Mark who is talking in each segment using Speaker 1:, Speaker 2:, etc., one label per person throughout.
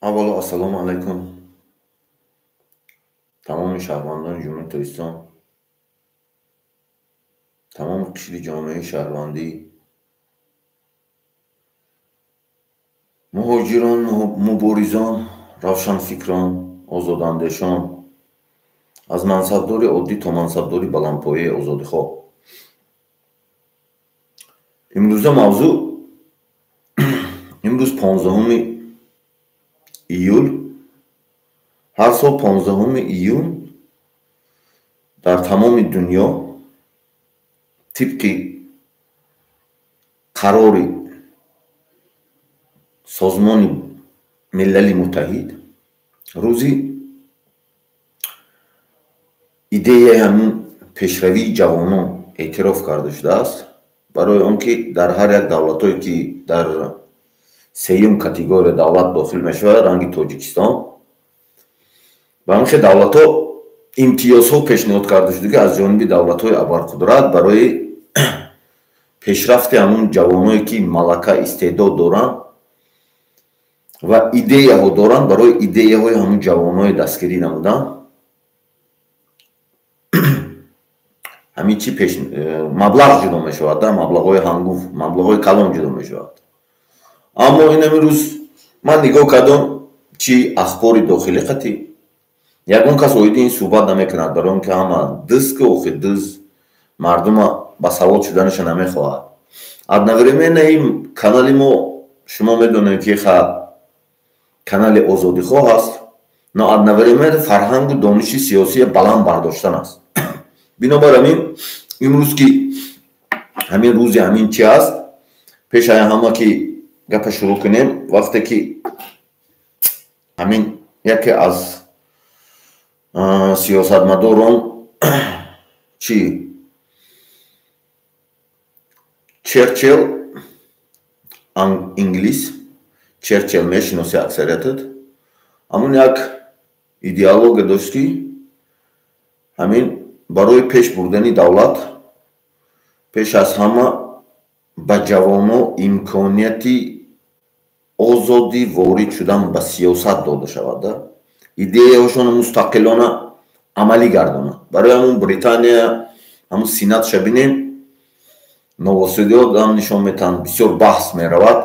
Speaker 1: Avvalo assalomu alaykum. Tamomi shahrbandoni Jumhuriyati Islom, tamomi qishli jomei shahrbandî, muhojirон, муборизон, равшанфикран, озодандешон, аз мансабдори оддӣ то мансабдори баландпояи озодихоҳ. Имрӯза мавзӯъ имрӯз 15 июл, ҳар сол 15 июн дар тамоми дунё тибқи қарори созмони миллали муттаҳид рӯзи идеяи ҳамин пешравии ҷавонон эътироф карда шудааст, барои он ки дар ҳар як давлатое ки дар сеюм категория давлат дохил мешавад, ранги Тоҷикистон, ба ҳамин хел давлатҳо имтиёзҳо пешниҳод карда шуда ки аз ҷониби давлатҳои абарқудрат барои пешрафти ҳамон ҷавоное ки малака истеъдод доранд ва идеяҳо доранд, барои идеяҳои ҳамон ҷавоное дастгирӣ намуданд. ҳамин чи маблағ ҷудо мешавад, маблағҳои ҳангуф, маблағҳои калон ҷудо мешавад. аммо ин амрӯз ман нигоҳ кардам чи ахбори дохилӣ қатӣ ягон кас оиди ин суҳбат намекунад, барои он ки ҳама дӯст ки охир дӯст мардума ба савод шуданаша намехоҳад. Одновременно ин канали мо шумо медонед ки канали озодихоҳ аст, но одновременно фарҳангу дониши сиёсии баланд бардоштан аст. Бинобар ҳамин имрӯз ки ҳамин рӯзи ҳамин чи аст, пеши ҳама ки гапа шурӯъ кунем, вақте ки ҳамин яке аз сиёсатмадорон чи Черчилл, инглис, Черчилл мешиноси аксариятат, ҳамон як идеология дошт ки ҳамин барои пеш бурдани давлат пеш аз ҳама ба ҷавоно имконияти озоди ворид шудан ба сиёсат дода шавад, идеяҳошонро мустақилона амалӣ гардонад. Барои ҳамон Британия ҳамон сенатша бинем, новосудиҳо ҳам нишон метаҳанд бисёр баҳс меравад,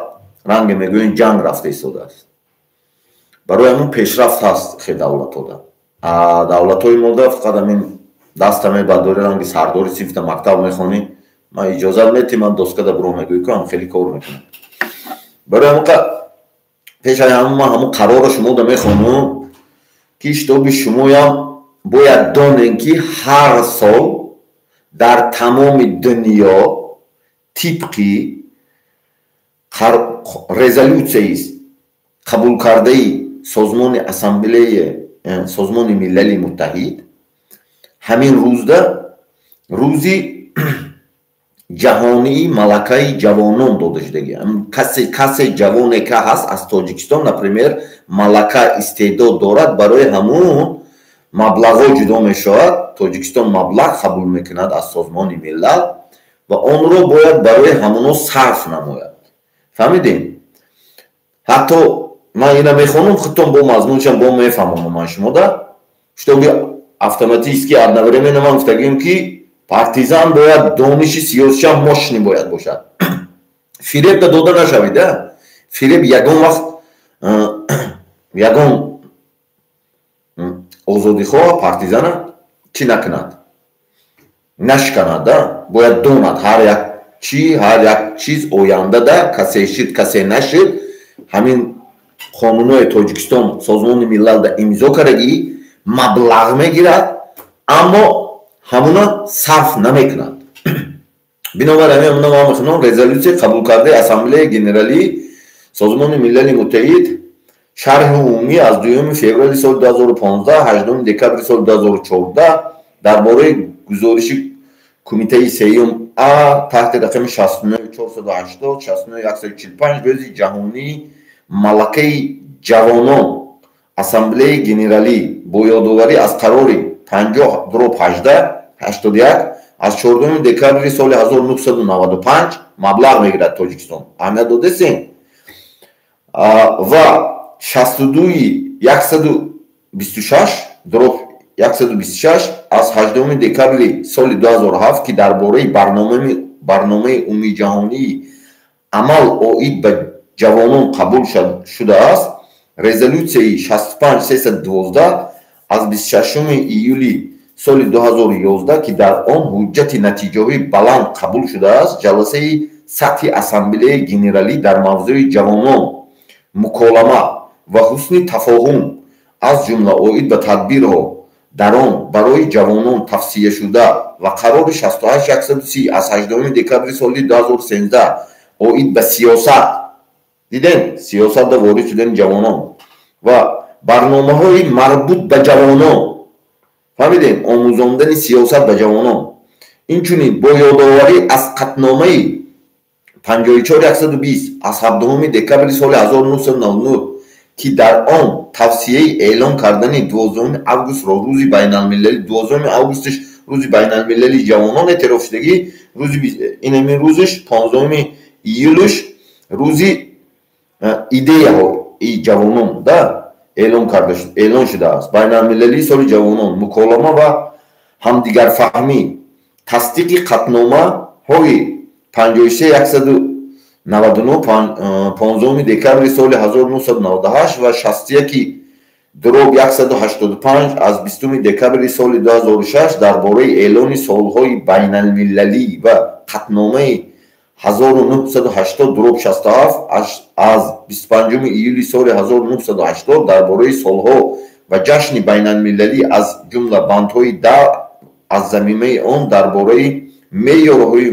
Speaker 1: ранге мегӯянд ҷанг рафта истодааст. Барои ҳамон пешрафт ҳаст хе давлатҳода. Давлатҳои мода фақат ҳамин даста мебардори ранги сардори сифта мактаб мехонӣ, ман иҷозат метӣ, ман доскада биро мегӯӣ ки ҳам хеле кор мекунам. Барои ҳамон пешаи ҳамон ман ҳамон қарорро шумода мехонам ки шитоби шумоям бояд донем ки ҳар сол дар тамоми дунё тибқи резолюсияи қабулкардаи созмони ассамблеяи созмони миллали муттаҳид ҳамин рӯзда рӯзи ҷаҳонии малакаи ҷавонон дода шудагӣ. Касе ҷавоне ка ҳаст аз Тоҷикистон, например, малака истеъдод дорад, барои ҳамон маблағҳо ҷудо мешавад. Тоҷикистон маблағ қабул мекунад аз созмони миллал ва онро бояд барои ҳамоно сарф намояд. фаҳмидем? ҳатто ман ина мехонам, худтон бо мазмуншам бо мефаҳмонам ман шумода шутоби автоматически одновременно ман гуфтагим ки партизан бояд дониши сиёсиам мощный бояд бошад. фиребда дода нашавед. Фиреб ягон вақт ягон озодихоҳ партизана чӣ накунад, нашканад, бояд донад ҳар як чиз ояндада касе шид касе нашид. ҳамин қонунҳои Тоҷикистон созмони миллалда имзо кардаги маблағ мегирад, аммо ҳамуна сарф намекунад. бинобар ҳамин ман мехонам резолюсия қабулкардаи ассамблеяи генералии созмони миллали муттаҳид шарҳи умумӣ аз 2 феврали соли 2015, 8 декабри соли 2014 дар бораи гузориши кумитаи сеюм А таҳти рақами 69480 69145 рӯзи ҷаҳонии малакаи ҷавонон ассамблеяи генералӣ бо ёдоварӣ аз қарори 50/1881 аз 14 декабри соли 1995 маблағ мегирад Тоҷикистон. Аҳамият додасен. Ва 62,126 дуроб 126 аз 18 декабри соли 2007 ки дар бораи барномаи умумии ҷаҳонии амал оид ба ҷавонон қабул шудааст. Резолюцияи 65312 аз 26 июли соли 2011 ки дар он ҳуҷҷати натиҷаҳои баланд қабул шудааст. ҷаласаи сатҳи ассамблеяи генералӣ дар мавзӯи ҷавонон муколама ва ҳусни тафоҳум аз ҷумла оид ба тадбирҳо дар он барои ҷавонон тавсия шуда ва қарори 68130 аз 18 декабри соли 2013 оид ба сиёсат, диден сиёсатда ворид шудани ҷавонон ва барномаҳои марбут ба ҷавонон, фаҳмидем, омӯзондани сиёсат ба ҷавонон. Инчунин бо ёдоварӣ аз қатномаи 54120 аз 17 декабри соли 1999 ки дар он тавсияи эълон кардани 12 августро рӯзи байналмилалӣ 12 августиш рӯзи байналмилалии ҷавонон эътироф шудагӣ, рӯзи инами рӯзиш 15 июлиш рӯзи идеяҳои ҷавонон да эълон шудааст. Байналмилалии соли ҷавонон муколама ва ҳамдигарфаҳмӣ тасдиқи қатномаҳои 53199 15 декабри соли 1998 ва 61 дуроб 185 аз 20 декабри соли 2006 дар бораи эълони солҳои байналмилалӣ ва қатномаи 1980 дуроб 67 аз 25 июли соли 1980 дар бораи солҳо ва ҷашни байналмилалӣ аз ҷумла бандҳои да аз замимаи он дар бораи меъёрҳои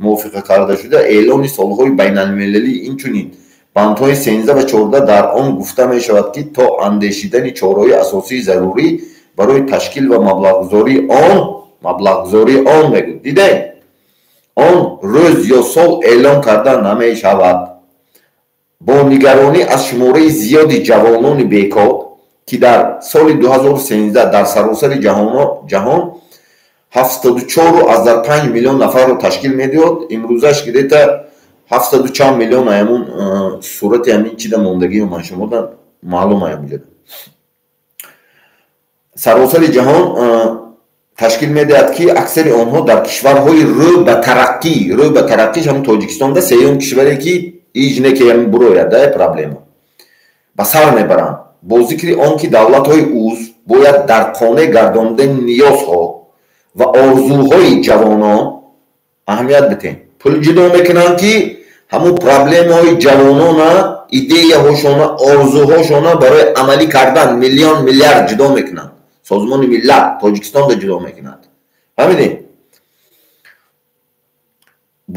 Speaker 1: мувофиқа карда шуда эълони солҳои байналмилалӣ. Инчунин бандҳои 13 ва 14 дар он гуфта мешавад ки то андешидани чораҳои асосии зарурӣ барои ташкил ва маблағгузории он мегӯяд. дидем он рӯз ё сол эълон карда намешавад. бо нигаронӣ аз шумораи зиёди ҷавонони бекор ки дар соли 2013 дар саросари ҷаҳон 74.5 миллион нафарро ташкил медиҳад. имрӯзаш гирета 7 миллион аямун сурати ҳамин чида мондагии ман шумодан маълум аямуҷада. Саросари ҷаҳон ташкил медиҳад ки аксари онҳо дар кишварҳои рӯ ба тараққӣ ҳам Тоҷикистонда сеюм кишваре ки ҳеҷ неке ҳам бурояда проблема ба сар мебаранд. бо зикри он ки давлатҳои узв бояд дар қонеъ гардонидани ниёзҳо ва орзуҳои ҷавонон аҳамият битем. пул ҷудо мекунанд ки ҳамун проблемаҳои ҷавонона, идеяҳошона, орзуҳошона барои амалӣ кардан миллион миллиард ҷудо мекунанд. созмони миллат Тоҷикистонда ҷудо мекунад. ҳамидем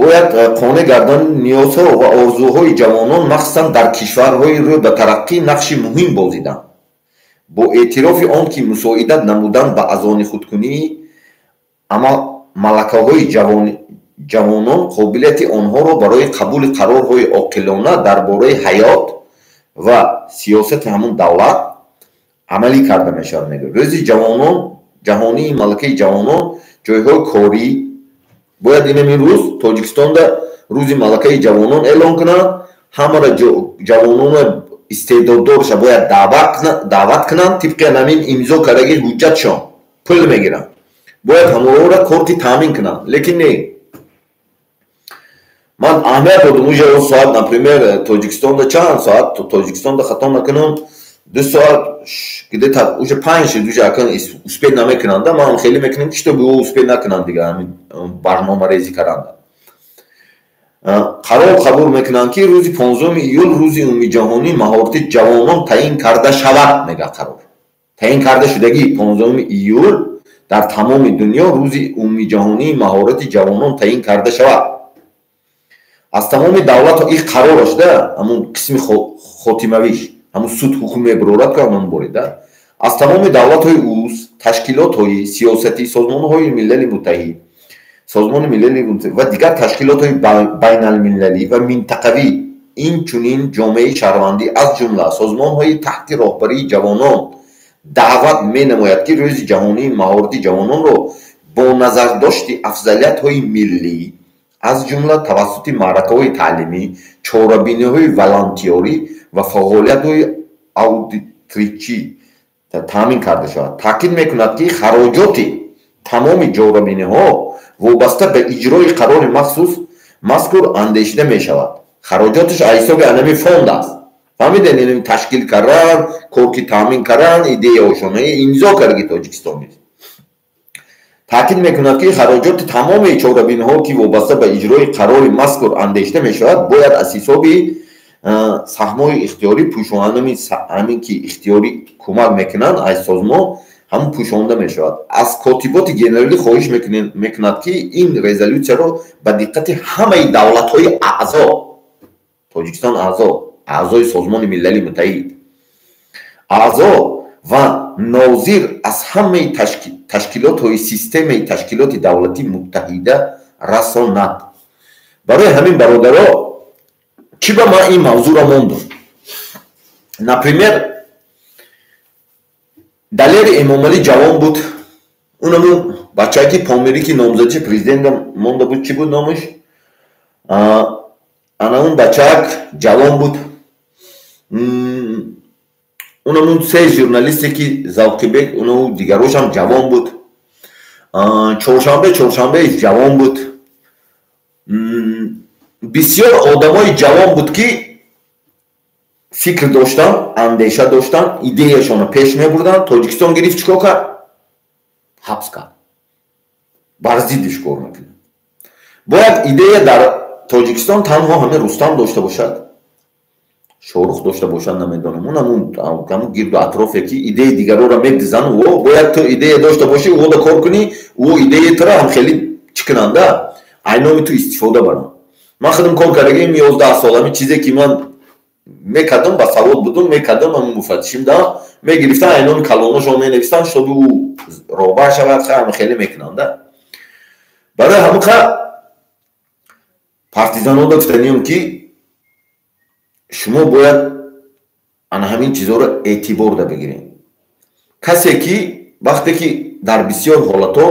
Speaker 1: бояд қонеъ гардонидани ниёзҳо ва орзуҳои ҷавонон махсусан дар кишварҳои рӯ ба тараққӣ нақши муҳим бозиданд. бо эътирофи он ки мусоидат намудан ба азони худкунӣ малакаҳои ҷавонон қобилияти онҳоро барои қабули қарорҳои оқилона дар бораи ҳаёт ва сиёсати ҳамун давлат амалӣ карда мешавад. рӯзи ҷаҳонии малакаи ҷавонон ҷойҳои корӣ бояд инами рӯз Тоҷикистонда рӯзи малакаи ҷавонон эълон кунанд. ҳамаро ҷавонони истеъдоддорша бояд даъват кунанд. тибқи ҳамин имзо кардаги ҳуҷҷатшон пул мегиранд. бояд ҳамаҳоро корти таъмин кунанд. лекин не ман аҳамият додам уҷа соат например Тоҷикистонда чанд соат Тоҷикистонда хато накунам 2 соат где-то уже 5 уже акан успеҳ намекунанда. ман хеле мекунам ки чтобы успеҳ накунанд дига ҳамин барномарезӣ каранда. қарор қабул мекунанд ки рӯзи 15 июл рӯзи умумии ҷаҳонии маҳорати ҷавонон таъин карда шавад. мега қарор таъин карда шудагӣ 15 июл дар тамоми дунё рӯзи умумии ҷаҳонии маҳорати ҷавонон таъин карда шавад. аз тамоми давлатҳо ин қарор шуда ҳамун қисми хотимавиш ҳамун суд ҳукм мебарорад ки ҳамон борида аз тамоми давлатҳои узв ташкилотҳои сиёсатӣ созмонҳои милали муттаҳид ва дигар ташкилотҳои байналмилалӣ ва минтақавӣ инчунин ҷомеаи шаҳрвандӣ аз ҷумла созмонҳои таҳти роҳбарии ҷавонон даъват менамояд ки рӯзи ҷаҳонии маҳорати ҷавононро бо назардошти афзалиятҳои миллӣ аз ҷумла тавассути маъракаҳои таълимӣ, чорабиниҳои волонтёрӣ ва фаъолиятҳои аудиторичӣ таъмин карда шавад. Таъкид мекунад, ки хароҷоти тамоми ҷорабиниҳо вобаста ба иҷрои қарори махсус мазкур андешида мешавад. хароҷоташ аз ҳисоби анами фонд аст. фаҳмиден, ин ташкил кардан, корки таъмин кардан, идеяошона имзо кардаги Тоҷикистон нест. таъкид мекунад, ки хароҷоти тамоми чорабиниҳо, ки вобаста ба иҷрои қарори мазкур андешида мешавад, бояд аз ҳисоби саҳмҳои ихтиёрӣ пӯшонда, ҳамин ки ихтиёрӣ кӯмак мекунанд аз созмон ҳамун пӯшонда мешавад. аз котиботи генералӣ хоҳиш мекунад, ки ин резолюсияро ба диққати ҳамаи давлатҳои аъзо, Тоҷикистон аъзои Созмони Милали Муттаҳид, аъзо ва нозир аз ҳамаи ташкилотҳои системаи ташкилоти давлати муттаҳида расонад. барои ҳамин бародаро чӣ ба ман ин мавзӯъро мондум? Например, Далери Эмомалӣ ҷавон буд, унамун бачае ки помирӣ ки номзадии президента монда буд, чӣ буд номаш? Ана он бачаак ҷавон буд. Унамун се журналисте ки Завқибек, унамун дигарошам ҷавон буд. Чоршанбе ҷавон буд. бисёр одамои ҷавон буд, ки фикр доштанд, андеша доштанд, идеяшонро пеш мебурданд. Тоҷикистон гирифт, чикор кард? ҳабс кард. бар зиддиш кор мекунад. бояд идея дар Тоҷикистон танҳо ҳамин Рустам дошта бошад, Шорух дошта бошад, намедонам. Ҳамун гирду атрофе ки идеяи дигароро медизанд, бояд ту идея дошта бошӣ, да кор кунӣ, идеятро ҳам хеле чӣ кунанда, айноми ту истифода баранд. ман худам кор кардагим 11 сол. ҳамин чизе ки ман мекардам, ба савод будам, мекардам, ҳамин муфаттишим да мегирифтан, айноми калонашон менавистан, шоби ӯ роҳбар шавад, ҳам хеле мекунанда. барои ҳамин партизанода гуфтаниём, ки шумо бояд ана ҳамин чизҳоро эътиборда бигирем. касе ки вақте ки дар бисёр ҳолатҳо,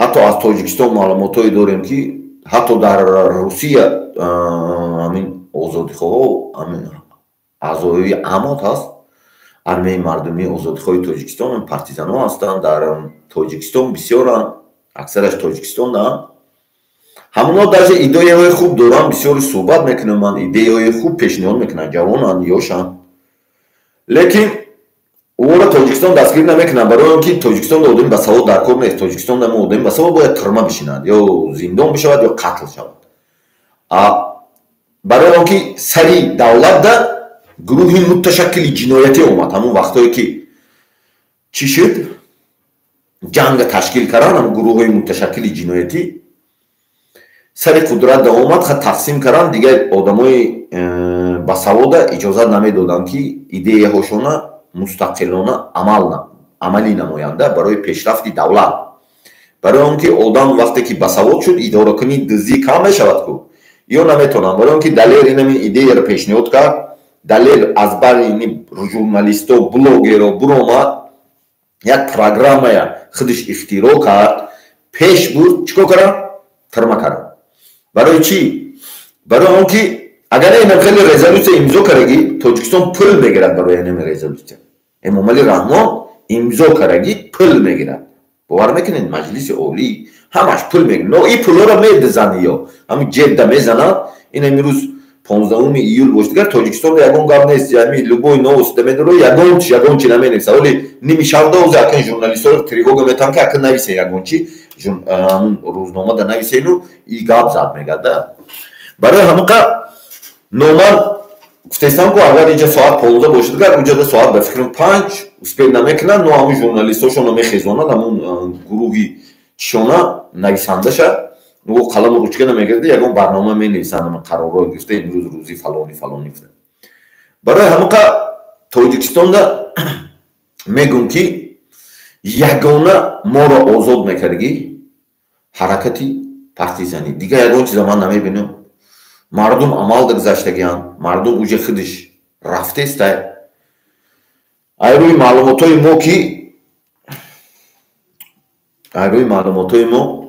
Speaker 1: ҳатто аз Тоҷикистон маълумотҳое дорем, ки ҳатто дар Русия ҳамин озодихоҳо, ҳамин аъзои амод ҳаст, армияи мардумии озодихоҳи Тоҷикистон, партизанҳо ҳастанд. дар Тоҷикистон бисёранд, аксараш Тоҷикистонанд. ҳамонҳо даже идеяҳои хуб доранд, бисёри суҳбат мекунанд, идеяҳои хуб пешниҳод мекунанд, ҷавонанд, ёшанд. лекин ӯро Тоҷикистон дастгир намекунад, барои он ки Тоҷикистон одами басавод дар кор нест. Тоҷикистон мо одами басавод бояд тирма бишинад, ё зиндон бишавад, ё қатл шавад. барои он ки сари давлатда гурӯҳи муташаккили ҷиноятӣ омад. ҳамун вақтое ки чӣ шуд, ҷанга ташкил карданд, ҳамун гурӯҳҳои муташаккили ҷиноятӣ сари қудрат омад, тақсим карданд. дигар одамои басавода иҷозат намедоданд, ки идеяҳошона мустақилона амалӣ намоянд барои пешрафти давлат. барои он ки одам вақте ки басавод шуд, идоракунӣ дуздӣ кам мешавад ку, ё наметавонанд. барои он ки Далер инамин идеяро пешниҳод кард, Далер аз бари журналисто, блогеро буромад, як программая худаш ихтироъ кард, пеш бурд, чикор кард? Тирма кард. барои чӣ? барои он ки агар ин хеле резолюсия имзо кардаги, Тоҷикистон пул мегирад барои ин резолюсия. Эмомалӣ Раҳмон имзо кардаги пул мегирад. бовар мекунед, маҷлиси олӣ ҳамаш пул мегирад. Но ин пулҳоро медизанд, ё ҳамин ҷебда мезанад. ин имрӯз 15 июл боштигар Тоҷикистон ягон гап нест. яъни любой новост медоро, ягон чи наменависа. оли ними шав 12 акн журналистҳо тревога метаванд, ки акн нависе ягон чи рӯзномада нависену и гап зад мегада. барои ҳамин номан гуфтестам, ки агар инҷа соат 15 бошад, уҷада соат ба фикрам 5 успеҳ намекунад, но ҳамун журналистҳошонро мехезонад, ҳамун гурӯҳи чишона нависандаша қаламу ручка намегирад, ягон барнома менависанд, қарорҳои гуфта имрӯз рӯзи фалони гуфта. барои ҳамин Тоҷикистонда мегӯм, ки ягона моро озод мекардаги ҳаракати партизанӣ, дигар ягон чиза ман намебинам. мардум амалда гузаштагианд, мардум уҷа худаш рафтеста. ай рӯи маълумотҳои мо, ки روی معلوماتای ما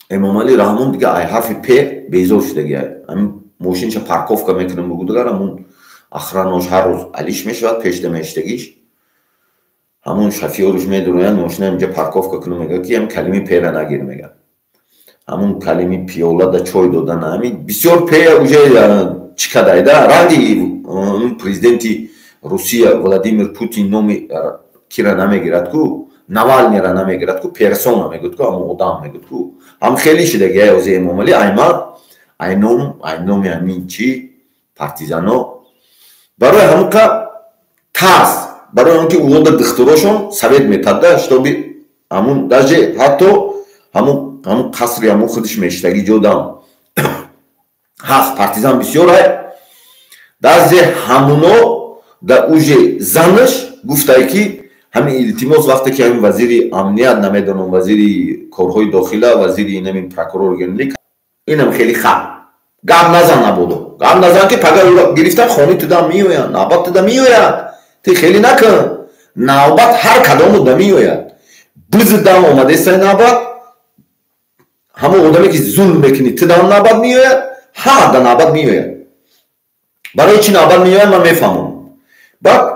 Speaker 1: امام علی رحمان دیگه ای حرف پ بیزار شده. همین ماشینش پارکوفکا میکنم بگو دیگر همون اخرانوش هر روز علیش میشود پیش دمشتگیش همون شفیورش میدروین ماشین اینجا پارکوفکا کنم میگه که هم کلمه پ را نگیر میگه همون کلمه پیولا دا چای دادن همین بسیار پ اوجه چیکار دایده رنگی پرزیدنتی روسیه ولادیمیر پوتین نومی کیرا نمیگیرد کو نوالنی را نمیگیرد کو پرسونا میگوید کو اما آدم میگوید کو هم خیلی شده از امام علی اینوم همین چی پارتیزانو برای همون که تاس برای اون که اون در دختراشون سوید میتاده شتابی همون درجه حتی همون قصری همون خودش میشتگی جودم هست پارتیزان بسیار های درجه همونو در اوج زنش گفته که همین التماس وقتی که همین وزیر امنیت نمیدونم وزیر کارهای داخله وزیر همین پروکورور گنلی اینم خیلی خوب گام نزن نبودو گام نزن که پگاه گرفتن خونی تو دم میوید نوبت تو دم میوید تی خیلی نکن نوبت هر کدامو دم میوید بز دم اومده است نوبت همون آدمی که ظلم میکنی تو دم نوبت میوید همه دم نوبت میوید برای چی نوبت میوید من میفهمم بعد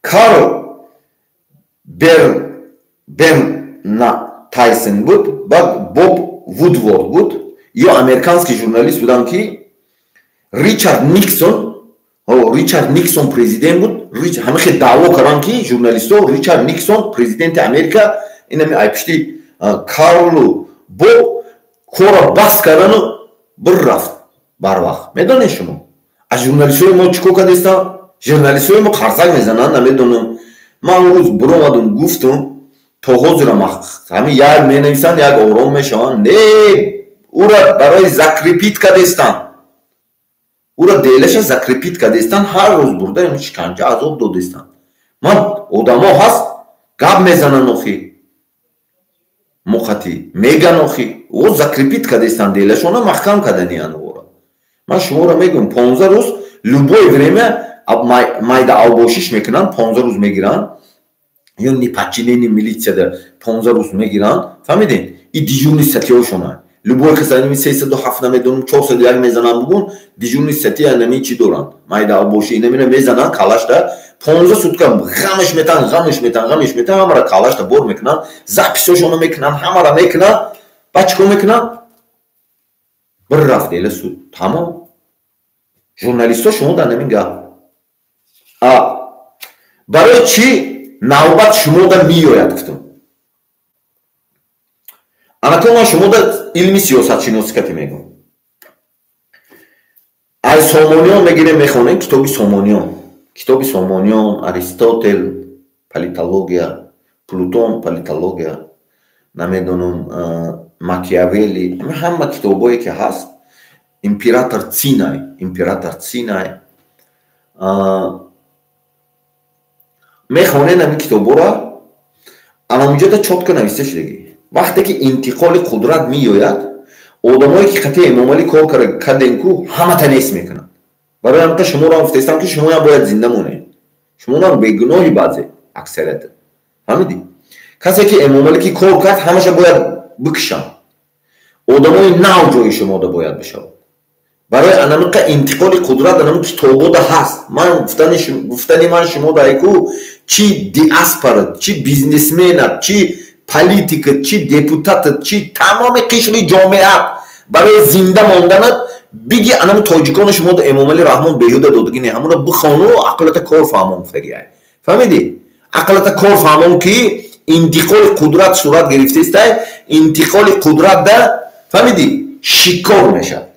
Speaker 1: کارل برن تایسن بود بعد بوب وودورد بود یا امریکانский журналист بودن که ریچارد نیکسون پرزیدنت بود همه خیلی دعوا کردن که ژورنالیست‌ها ریچارد نیکسون پرزیدنت امریکا این همی ایپشتی کارلو بوب کورا بس کردن و بر رفت بر وقت میدونی شما از ژورنالیست‌های ما چیکار کردن ژورنالیست‌های ما خرسک میزنن نمیدونم من اون روز برو اومدم گفتم تا حضورم همین یک مینویسن یک آرام میشن نه او را برای زکریپیت کردستن او را دیلش زکریپیت کردستن هر روز برده اینو شکنجه عذاب دادستن من آدما هست گپ میزنن آخی مخاطی میگن آخی او زکریپیت کردستن دیلشون محکم کردنی او را من شما را میگم 15 روز любое время майда албошиш мекунанд 15 рӯз мегиранд ё неподчинение милитсияда 15 рӯз мегиранд фаҳмидин и дежурни статьяошона любой касаними 307 намедонам 401 мезананд бугун дежурни статья нами чӣ доранд майда албоши инамина мезананд калашда 15 сутка ғамш метан ҳамара калашда бор мекунанд записошона мекунанд ҳамара мекунанд ба чӣ кор мекунанд бир рафт ела суд тамом журналистҳо шумо дар намин гап برای چی نوبت شما در میآید گفتم انا من شما در علمی سیاست شناسی کتی میگم از سامانیان میگیریم میخونیم کتاب سامانیان اریستوتل پالیتولوژیا پلوتون پالیتولوژیا نمیدونم ماکیاولی همه کتابایی که هست امپراتور سینای میخوانید همین کتابو را اما اونجا تا چوتکا نوشته شدگی وقتی که انتقال قدرت میآید آدمایی که خطی امام علی کار کردن کو همه تنیس میکنن برای همین شما را گفتم که شما هم باید زنده مونید شما هم بیگناهی بعضی اکثریت فهمیدی کسی که امام علی کار کرد همش باید بکشن آدمای نو جای شما دا باید بشن برای انمیقه انتقال قدرت انمی کتابو دا هست من گفتنی من شما دا ایکو چی دیاسپارت چی بیزنسمنت چی پالیتیکت چی دیپوتاتت چی تمام قشر جامعه برای زنده ماندنت بگی انمی تاجیکان شما دا امام علی رحمان بیهوده دادگی نه همون بخوانو عقلت کار فهمون فریه فهمیدی؟ عقلت کار فهمون که انتقال قدرت صورت گرفته است انتقال قدرت دا فهمیدی؟ شکار میشه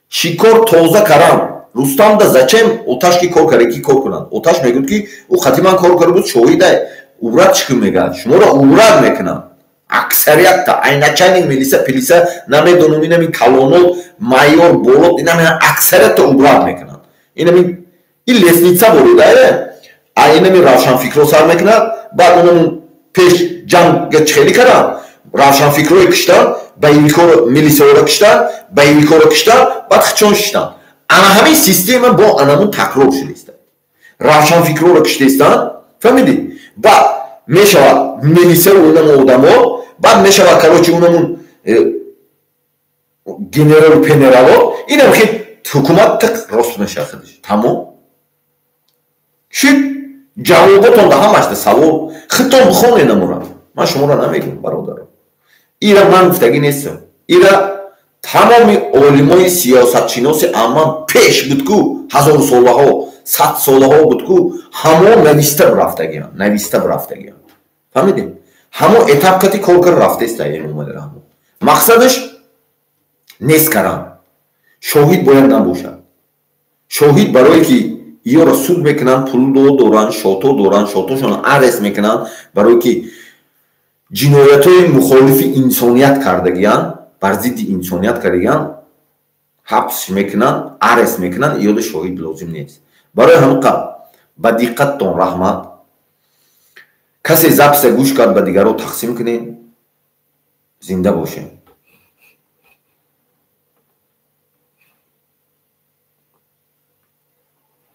Speaker 1: شکار تازه کردن رستم دا зачем оташ ки кор кард ки кор кунанд оташ мегӯяд ки ӯ хати ман кор карда буд шоҳида урат чӣ мегӯяд шуморо урат мекунанд аксариятта айначани милиса пилиса намедонам инами калонот майёр болот инами аксариятта урат мекунанд инами ин лесница борида инами равшанфикро сар мекунад баъд онам пеш ҷанга чхелӣ кардан равшанфикрои киштан боевикоро милисаоро киштан боевикоро киштан баъд хичон шиштан ана ҳамин система бо анамун такрор шудааст равшанфикроро киштаистан фаҳмидӣ баъд мешавад милисия онамо одамо баъд мешавад короче онамун генералу пенерало инам хи ҳукумат так рост мешахадиш тамом ши ҷавоботон да ҳамашда савол хитон бихоне намурам ман шуморо намегум бародаро ира ман гуфтагӣ нестам ира тамоми олимои сиёсатшиноси амман пеш буд ку ҳазорусолаҳо садсолаҳо буд ку ҳамо нависта рафтагиан фаҳмидем ҳамо этапкати коргар рафтеста омадара ҳамо мақсадаш нест кардан шоҳид бояд набошад шоҳид барое ки иёро суд мекунанд пулдо доранд шото доранд шотошон арест мекунанд барое ки ҷиноятҳои мухолифи инсоният кардагиян бар зидди инсоният кардагиян ҳабс мекунанд арест мекунанд иёда шоҳид лозим нест барои ҳамқа ба диққаттон раҳмат касе записа гӯш кард ба дигарро тақсим кунед зинда бошед